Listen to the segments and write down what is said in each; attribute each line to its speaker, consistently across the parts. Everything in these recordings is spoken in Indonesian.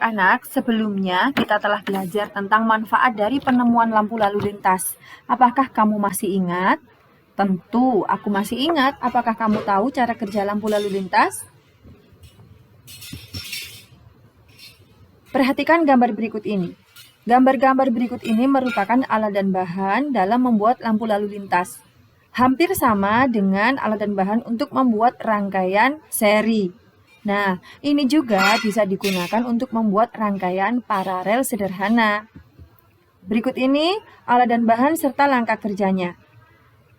Speaker 1: Anak, sebelumnya kita telah belajar tentang manfaat dari penemuan lampu lalu lintas. Apakah kamu masih ingat? Tentu, aku masih ingat. Apakah kamu tahu cara kerja lampu lalu lintas? Perhatikan gambar berikut ini. Gambar-gambar berikut ini merupakan alat dan bahan dalam membuat lampu lalu lintas. Hampir sama dengan alat dan bahan untuk membuat rangkaian seri. Nah, ini juga bisa digunakan untuk membuat rangkaian paralel sederhana. Berikut ini alat dan bahan serta langkah kerjanya.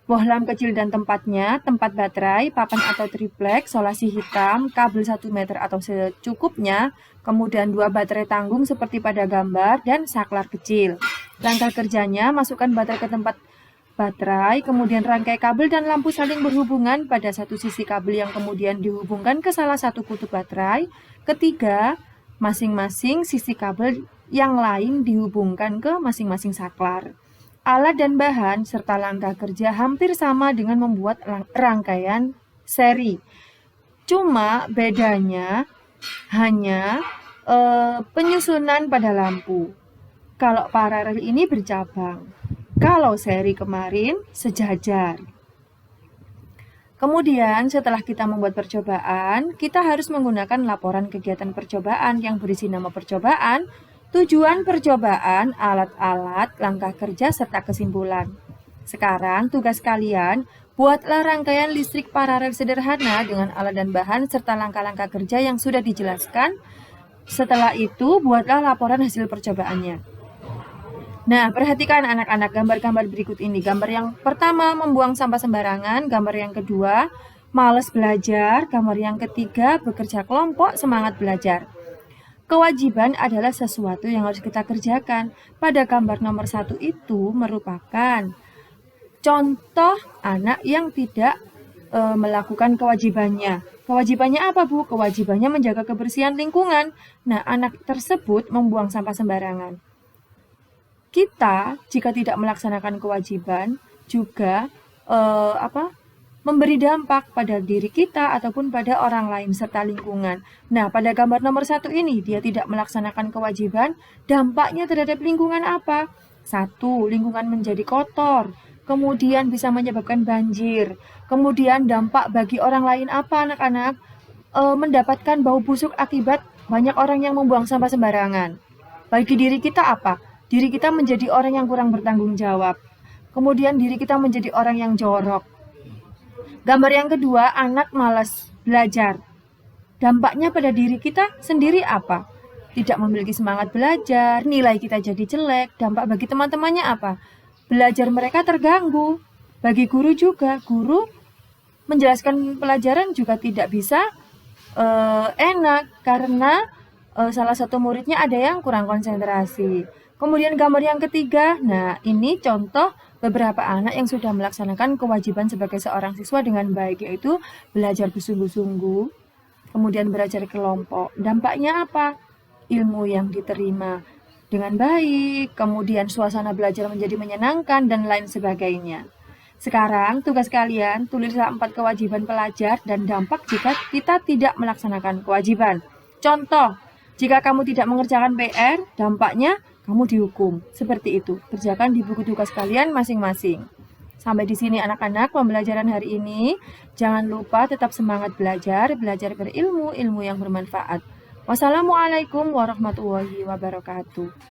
Speaker 1: Bohlam kecil dan tempatnya, tempat baterai, papan atau triplek, solasi hitam, kabel 1 meter atau secukupnya, kemudian 2 baterai tanggung seperti pada gambar, dan saklar kecil. Langkah kerjanya, masukkan baterai ke tempat baterai, kemudian rangkai kabel dan lampu saling berhubungan pada satu sisi kabel yang kemudian dihubungkan ke salah satu kutub baterai. Ketiga, masing-masing sisi kabel yang lain dihubungkan ke masing-masing saklar. Alat dan bahan serta langkah kerja hampir sama dengan membuat rangkaian seri. Cuma bedanya hanya penyusunan pada lampu. Kalau paralel ini bercabang. Kalau seri kemarin sejajar. Kemudian setelah kita membuat percobaan, kita harus menggunakan laporan kegiatan percobaan yang berisi nama percobaan, tujuan percobaan, alat-alat, langkah kerja, serta kesimpulan. Sekarang tugas kalian, buatlah rangkaian listrik paralel sederhana dengan alat dan bahan serta langkah-langkah kerja yang sudah dijelaskan. Setelah itu, buatlah laporan hasil percobaannya. Nah, perhatikan anak-anak gambar-gambar berikut ini. Gambar yang pertama, membuang sampah sembarangan. Gambar yang kedua, malas belajar. Gambar yang ketiga, bekerja kelompok, semangat belajar. Kewajiban adalah sesuatu yang harus kita kerjakan. Pada gambar nomor 1 itu merupakan contoh anak yang tidak melakukan kewajibannya. Kewajibannya apa, Bu? Kewajibannya menjaga kebersihan lingkungan. Nah, anak tersebut membuang sampah sembarangan. Kita jika tidak melaksanakan kewajiban juga memberi dampak pada diri kita ataupun pada orang lain serta lingkungan. Nah, pada gambar nomor 1 ini dia tidak melaksanakan kewajiban, dampaknya terhadap lingkungan apa? 1. Lingkungan menjadi kotor, kemudian bisa menyebabkan banjir. Kemudian dampak bagi orang lain apa, anak-anak? Mendapatkan bau busuk akibat banyak orang yang membuang sampah sembarangan. Bagi diri kita apa? Diri kita menjadi orang yang kurang bertanggung jawab. Kemudian diri kita menjadi orang yang jorok. Gambar yang kedua, anak malas belajar. Dampaknya pada diri kita sendiri apa? Tidak memiliki semangat belajar, nilai kita jadi jelek. Dampak bagi teman-temannya apa? Belajar mereka terganggu. Bagi guru juga, guru menjelaskan pelajaran juga tidak bisa enak karena salah satu muridnya ada yang kurang konsentrasi. Kemudian gambar yang ketiga, nah ini contoh beberapa anak yang sudah melaksanakan kewajiban sebagai seorang siswa dengan baik, yaitu belajar bersungguh-sungguh, kemudian belajar kelompok. Dampaknya apa? Ilmu yang diterima dengan baik, kemudian suasana belajar menjadi menyenangkan, dan lain sebagainya. Sekarang tugas kalian, tulislah 4 kewajiban pelajar dan dampak jika kita tidak melaksanakan kewajiban. Contoh, jika kamu tidak mengerjakan PR, dampaknya kamu dihukum. Seperti itu. Kerjakan di buku tugas kalian masing-masing. Sampai di sini anak-anak pembelajaran hari ini. Jangan lupa tetap semangat belajar, belajar berilmu, ilmu yang bermanfaat. Wassalamualaikum warahmatullahi wabarakatuh.